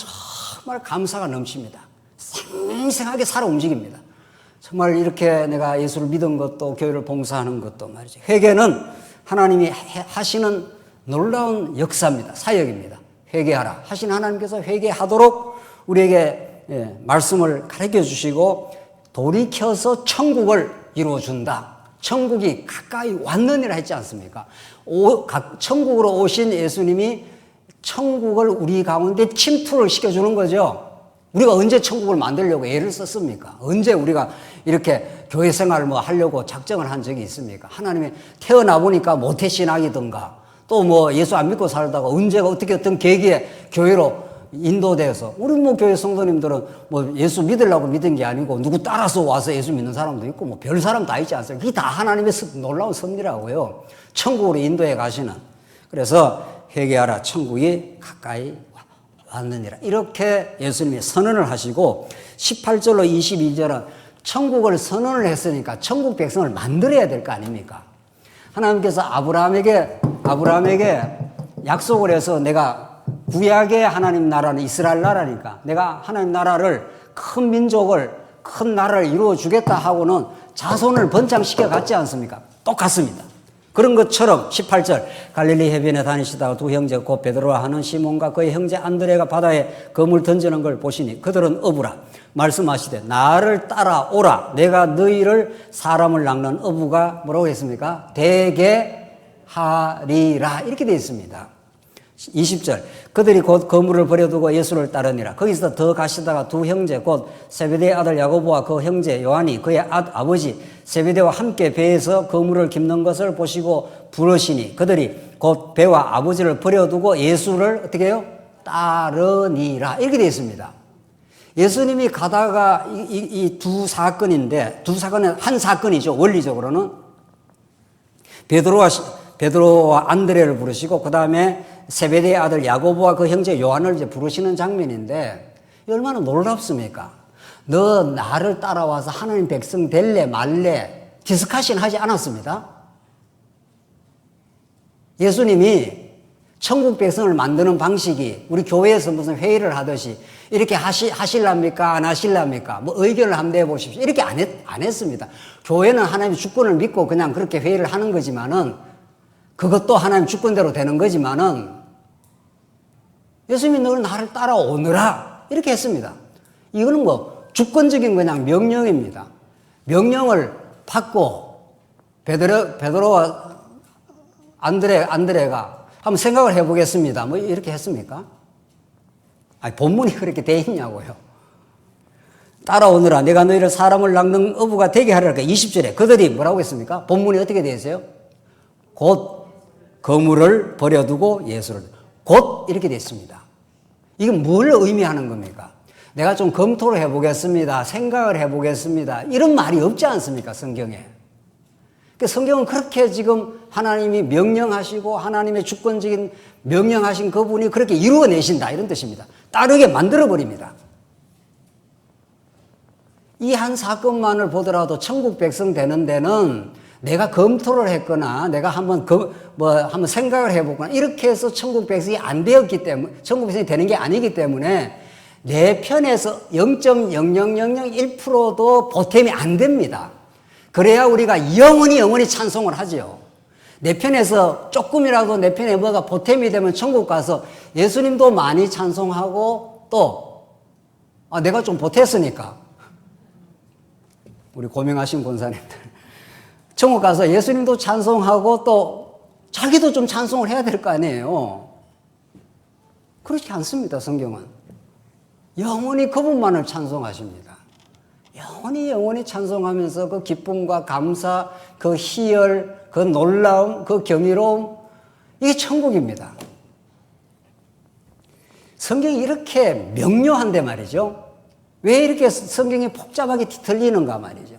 [SPEAKER 1] 정말 감사가 넘칩니다. 생생하게 살아 움직입니다. 정말 이렇게 내가 예수를 믿은 것도 교회를 봉사하는 것도 말이죠. 회개는 하나님이 하시는 놀라운 역사입니다. 사역입니다. 회개하라 하신 하나님께서 회개하도록 우리에게 말씀을 가르쳐 주시고 돌이켜서 천국을 이루어준다. 천국이 가까이 왔느니라 했지 않습니까? 천국으로 오신 예수님이 천국을 우리 가운데 침투를 시켜주는 거죠. 우리가 언제 천국을 만들려고 애를 썼습니까? 언제 우리가 이렇게 교회 생활을 뭐 하려고 작정을 한 적이 있습니까? 하나님이 태어나 보니까 모태신앙이든가 또 뭐 예수 안 믿고 살다가 언제가 어떻게 어떤 계기에 교회로 인도돼서 우리 뭐 교회 성도님들은 뭐 예수 믿으려고 믿은 게 아니고 누구 따라서 와서 예수 믿는 사람도 있고 뭐 별 사람 다 있지 않습니까? 그게 다 하나님의 놀라운 섭리라고요. 천국으로 인도해 가시는. 그래서 회개하라 천국이 가까이 왔느니라. 이렇게 예수님이 선언을 하시고 18절로 22절은 천국을 선언을 했으니까 천국 백성을 만들어야 될 거 아닙니까? 하나님께서 아브라함에게 약속을 해서 내가 구약의 하나님 나라는 이스라엘 나라니까 내가 하나님 나라를 큰 민족을 큰 나라를 이루어 주겠다 하고는 자손을 번창시켜 갔지 않습니까? 똑같습니다. 그런 것처럼 18절 갈릴리 해변에 다니시다가 두 형제 곧 베드로라 하는 시몬과 그의 형제 안드레가 바다에 그물 던지는 걸 보시니 그들은 어부라 말씀하시되 나를 따라오라 내가 너희를 사람을 낚는 어부가 뭐라고 했습니까? 되게 하리라 이렇게 되어 있습니다. 20절 그들이 곧 그물을 버려두고 예수를 따르니라. 거기서 더 가시다가 두 형제 곧 세베대의 아들 야고보와 그 형제 요한이 그의 아버지 세베대와 함께 배에서 그물을 깁는 것을 보시고 부르시니 그들이 곧 배와 아버지를 버려두고 예수를 어떻게 해요? 따르니라 이렇게 되어 있습니다. 예수님이 가다가 이 두 사건인데 두 사건은 한 사건이죠. 원리적으로는 베드로와 안드레를 부르시고 그 다음에 세베대의 아들 야고보와 그 형제 요한을 이제 부르시는 장면인데 얼마나 놀랍습니까? 너 나를 따라와서 하나님 백성 될래 말래 디스커션 하지 않았습니다. 예수님이 천국 백성을 만드는 방식이 우리 교회에서 무슨 회의를 하듯이 이렇게 하실랍니까? 안 하실랍니까? 뭐 의견을 한번 내보십시오. 이렇게 안 했습니다. 교회는 하나님의 주권을 믿고 그냥 그렇게 회의를 하는 거지만은 그것도 하나님 주권대로 되는 거지만은 예수님이 너를 나를 따라오느라 이렇게 했습니다. 이거는 뭐 주권적인 그냥 명령입니다. 명령을 받고 베드로와 안드레가 한번 생각을 해보겠습니다. 뭐 이렇게 했습니까? 아니 본문이 그렇게 돼 있냐고요. 따라오느라 내가 너희를 사람을 낚는 어부가 되게 하리라. 20절에 그들이 뭐라고 했습니까? 본문이 어떻게 되어 있어요? 곧 그물을 버려두고 예수를 곧 이렇게 됐습니다. 이건 뭘 의미하는 겁니까? 내가 좀 검토를 해보겠습니다. 생각을 해보겠습니다. 이런 말이 없지 않습니까? 성경에. 그러니까 성경은 그렇게 지금 하나님이 명령하시고 하나님의 주권적인 명령하신 그분이 그렇게 이루어내신다 이런 뜻입니다. 따르게 만들어버립니다. 이 한 사건만을 보더라도 천국 백성 되는 데는 내가 검토를 했거나 내가 한번 생각을 해보거나 이렇게 해서 천국 백성이 안 되었기 때문에 천국 백성이 되는 게 아니기 때문에 내 편에서 0.00001%도 보탬이 안 됩니다. 그래야 우리가 영원히 찬송을 하죠. 내 편에서 조금이라도 내 편에 뭐가 보탬이 되면 천국 가서 예수님도 많이 찬송하고 또 내가 좀 보탰으니까 우리 고명하신 권사님들 천국 가서 예수님도 찬송하고 또 자기도 좀 찬송을 해야 될 거 아니에요. 그렇지 않습니다. 성경은 영원히 그분만을 찬송하십니다. 영원히 찬송하면서 그 기쁨과 감사, 그 희열, 그 놀라움, 그 경이로움, 이게 천국입니다. 성경이 이렇게 명료한데 말이죠. 왜 이렇게 성경이 복잡하게 뒤틀리는가 말이죠.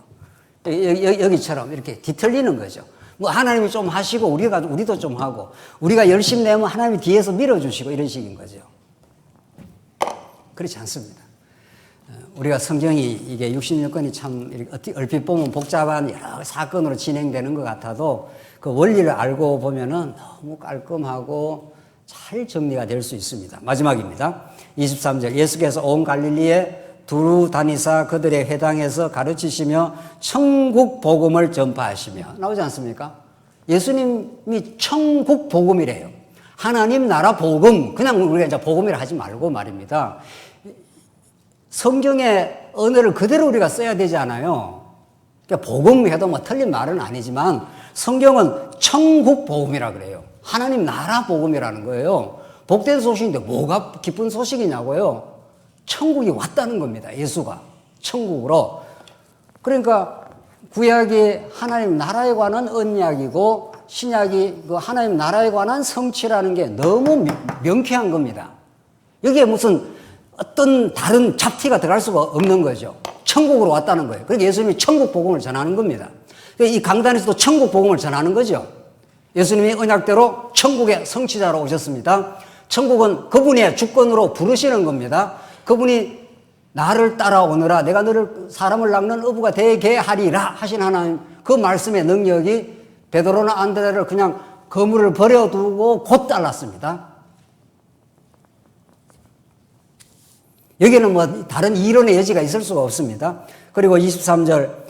[SPEAKER 1] 여기처럼 이렇게 뒤틀리는 거죠. 뭐 하나님이 좀 하시고 우리도 좀 하고, 우리가 열심히 내면 하나님이 뒤에서 밀어주시고 이런 식인 거죠. 그렇지 않습니다. 우리가 성경이 이게 66권이 참 얼핏 보면 복잡한 여러 사건으로 진행되는 것 같아도 그 원리를 알고 보면은 너무 깔끔하고 잘 정리가 될 수 있습니다. 마지막입니다. 23절 예수께서 온 갈릴리에 두루 다니사 그들의 회당에서 가르치시며 천국 복음을 전파하시며, 나오지 않습니까? 예수님이 천국 복음이래요. 하나님 나라 복음, 그냥 우리가 이제 복음이라 하지 말고 말입니다. 성경의 언어를 그대로 우리가 써야 되지 않아요. 그러니까 복음해도 뭐 틀린 말은 아니지만 성경은 천국 복음이라 그래요. 하나님 나라 복음이라는 거예요. 복된 소식인데 뭐가 기쁜 소식이냐고요. 천국이 왔다는 겁니다. 예수가 천국으로. 그러니까 구약이 하나님 나라에 관한 언약이고 신약이 그 하나님 나라에 관한 성취라는 게 너무 명쾌한 겁니다. 여기에 무슨 어떤 다른 잡티가 들어갈 수가 없는 거죠. 천국으로 왔다는 거예요. 그러니까 예수님이 천국 복음을 전하는 겁니다. 이 강단에서도 천국 복음을 전하는 거죠. 예수님이 언약대로 천국의 성취자로 오셨습니다. 천국은 그분의 주권으로 부르시는 겁니다. 그분이 나를 따라오느라 내가 너를 사람을 낚는 어부가 되게 하리라 하신 하나님, 그 말씀의 능력이 베드로나 안드레를 그냥 그물을 버려두고 곧 따랐습니다. 여기는 뭐 다른 이론의 여지가 있을 수가 없습니다. 그리고 23절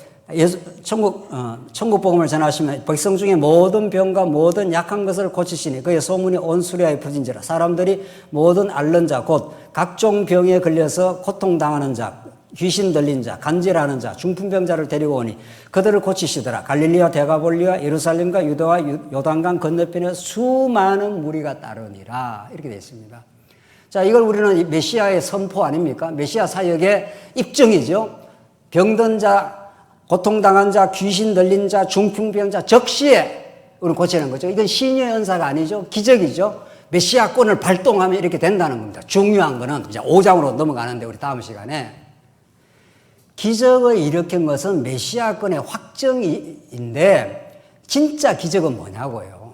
[SPEAKER 1] 천국 복음을 전하시면 백성 중에 모든 병과 모든 약한 것을 고치시니 그의 소문이 온 수리아에 퍼진지라. 사람들이 모든 앓는 자 곧 각종 병에 걸려서 고통당하는 자, 귀신 들린 자, 간질하는 자, 중풍병자를 데리고 오니 그들을 고치시더라. 갈릴리와 데가볼리와 예루살렘과 유다와 요단강 건너편에 수많은 무리가 따르니라. 이렇게 되어 있습니다. 자, 이걸 우리는 메시아의 선포 아닙니까? 메시아 사역의 입증이죠. 병든 자, 고통당한 자, 귀신 들린 자, 중풍병자 적시에 우리는 고치는 거죠. 이건 신의 은사가 아니죠. 기적이죠. 메시아권을 발동하면 이렇게 된다는 겁니다. 중요한 거는 이제 5장으로 넘어가는데 우리 다음 시간에 기적을 일으킨 것은 메시아권의 확정인데 진짜 기적은 뭐냐고요.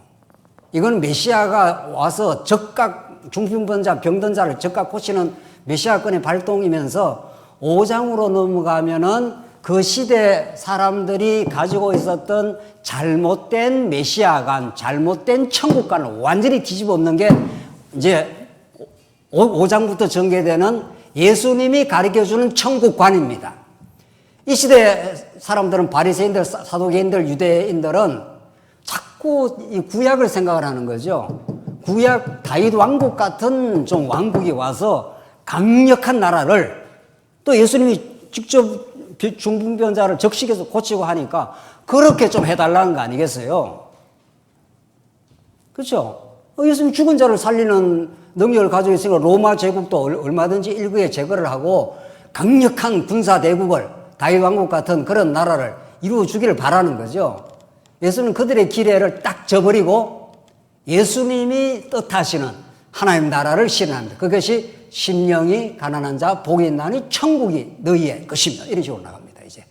[SPEAKER 1] 이건 메시아가 와서 적각 중풍병자, 병든 자를 적각 고치는 메시아권의 발동이면서 5장으로 넘어가면은 그 시대 사람들이 가지고 있었던 잘못된 메시아관, 잘못된 천국관을 완전히 뒤집어 엎는 게 이제 5장부터 전개되는 예수님이 가르쳐주는 천국관입니다. 이 시대 사람들은 바리새인들, 사두개인들, 유대인들은 자꾸 이 구약을 생각을 하는 거죠. 구약 다윗 왕국 같은 좀 왕국이 와서 강력한 나라를 또 예수님이 직접 중풍병자를 적식해서 고치고 하니까 그렇게 좀 해달라는 거 아니겠어요? 그렇죠? 예수님 죽은 자를 살리는 능력을 가지고 있으니까 로마 제국도 얼마든지 일구에 제거를 하고 강력한 군사 대국을 다윗 왕국 같은 그런 나라를 이루어 주기를 바라는 거죠. 예수는 그들의 기대를 딱 저버리고 예수님이 뜻하시는 하나님 나라를 실현합니다. 그것이 심령이 가난한 자 복이 있나니 천국이 너희의 것이며 이런 식으로 나갑니다. 이제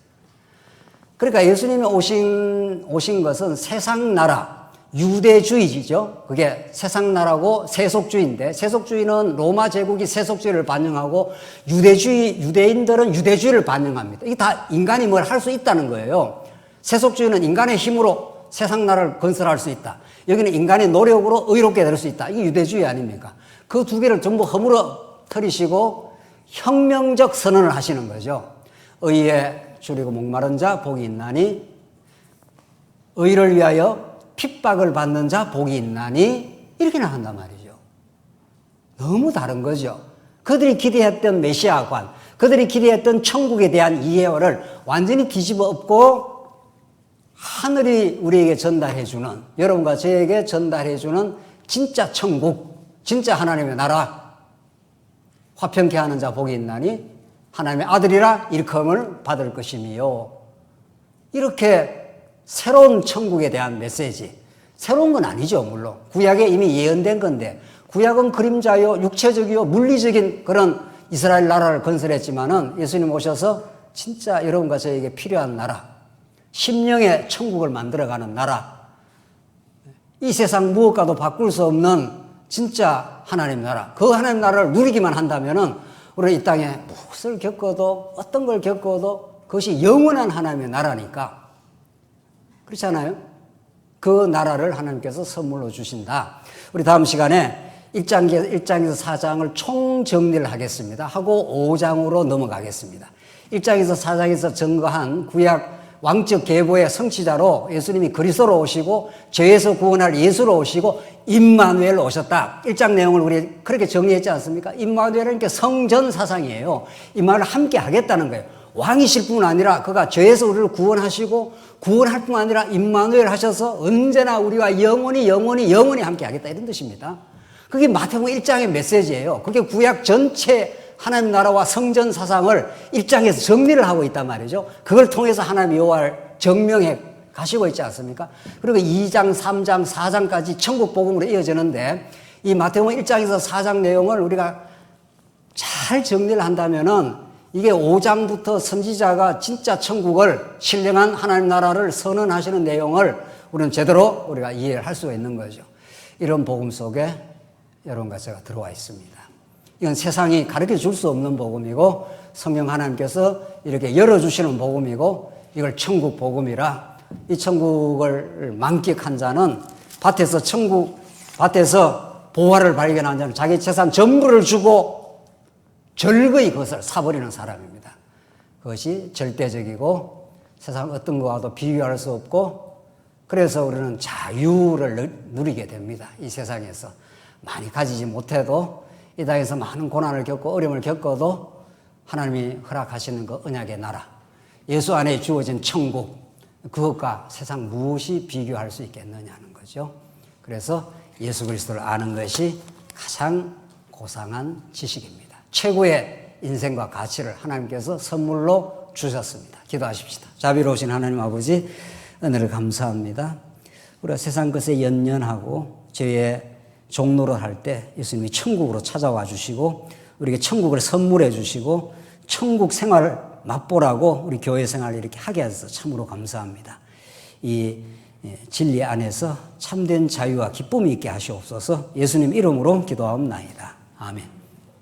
[SPEAKER 1] 그러니까 예수님이 오신 것은 세상 나라 유대주의죠. 그게 세상 나라고 세속주의인데 세속주의는 로마 제국이 세속주의를 반영하고 유대인들은 유대주의를 반영합니다. 이게 다 인간이 뭘 할 수 있다는 거예요. 세속주의는 인간의 힘으로 세상 나라를 건설할 수 있다. 여기는 인간의 노력으로 의롭게 될 수 있다. 이게 유대주의 아닙니까? 그 두 개를 전부 허물어뜨리시고 혁명적 선언을 하시는 거죠. 의에 줄이고 목마른 자 복이 있나니 의를 위하여 핍박을 받는 자 복이 있나니 이렇게 나간단 말이죠. 너무 다른 거죠. 그들이 기대했던 메시아관, 그들이 기대했던 천국에 대한 이해를 완전히 뒤집어 엎고 하늘이 우리에게 전달해주는, 여러분과 저에게 전달해주는 진짜 천국, 진짜 하나님의 나라, 화평케 하는 자 복이 있나니 하나님의 아들이라 일컬음을 받을 것이며, 이렇게 새로운 천국에 대한 메시지, 새로운 건 아니죠. 물론 구약에 이미 예언된 건데, 구약은 그림자요 육체적이요 물리적인 그런 이스라엘 나라를 건설했지만은 예수님 오셔서 진짜 여러분과 저에게 필요한 나라, 심령의 천국을 만들어가는 나라, 이 세상 무엇과도 바꿀 수 없는 진짜 하나님 나라, 그 하나님 나라를 누리기만 한다면은 우리 이 땅에 무엇을 겪어도, 어떤 걸 겪어도 그것이 영원한 하나님의 나라니까. 그렇잖아요? 그 나라를 하나님께서 선물로 주신다. 우리 다음 시간에 1장에서 4장을 총정리를 하겠습니다. 하고 5장으로 넘어가겠습니다. 1장에서 4장에서 증거한 구약 왕적 계보의 성취자로 예수님이 그리스도로 오시고 죄에서 구원할 예수로 오시고 임마누엘로 오셨다. 1장 내용을 우리 그렇게 정리했지 않습니까? 임마누엘은 성전 사상이에요. 임마누엘 함께 하겠다는 거예요. 왕이실 뿐 아니라 그가 죄에서 우리를 구원하시고 구원할 뿐 아니라 임마누엘 하셔서 언제나 우리와 영원히 함께 하겠다, 이런 뜻입니다. 그게 마태복음 1장의 메시지예요. 그게 구약 전체 하나님 나라와 성전 사상을 1장에서 정리를 하고 있단 말이죠. 그걸 통해서 하나님 여호와를 증명해 가시고 있지 않습니까? 그리고 2장, 3장, 4장까지 천국 복음으로 이어지는데, 이 마태복음 1장에서 4장 내용을 우리가 잘 정리를 한다면은 이게 5장부터 선지자가 진짜 천국을, 신령한 하나님 나라를 선언하시는 내용을 우리는 제대로 우리가 이해를 할 수가 있는 거죠. 이런 복음 속에 여러분과 제가 들어와 있습니다. 이건 세상이 가르쳐 줄 수 없는 복음이고, 성령 하나님께서 이렇게 열어주시는 복음이고, 이걸 천국 복음이라, 이 천국을 만끽한 자는 밭에서 보화를 발견한 자는 자기 재산 전부를 주고 절거이 그것을 사버리는 사람입니다. 그것이 절대적이고 세상 어떤 것과도 비교할 수 없고, 그래서 우리는 자유를 누리게 됩니다. 이 세상에서 많이 가지지 못해도, 이 땅에서 많은 고난을 겪고 어려움을 겪어도 하나님이 허락하시는 그 언약의 나라, 예수 안에 주어진 천국, 그것과 세상 무엇이 비교할 수 있겠느냐는 거죠. 그래서 예수 그리스도를 아는 것이 가장 고상한 지식입니다. 최고의 인생과 가치를 하나님께서 선물로 주셨습니다. 기도하십시다. 자비로우신 하나님 아버지, 은혜를 감사합니다. 우리가 세상 것에 연연하고 죄의 종로를 할 때 예수님이 천국으로 찾아와 주시고 우리에게 천국을 선물해 주시고 천국 생활을 맛보라고 우리 교회 생활을 이렇게 하게 하셔서 참으로 감사합니다. 이 진리 안에서 참된 자유와 기쁨이 있게 하시옵소서. 예수님 이름으로 기도하옵나이다. 아멘.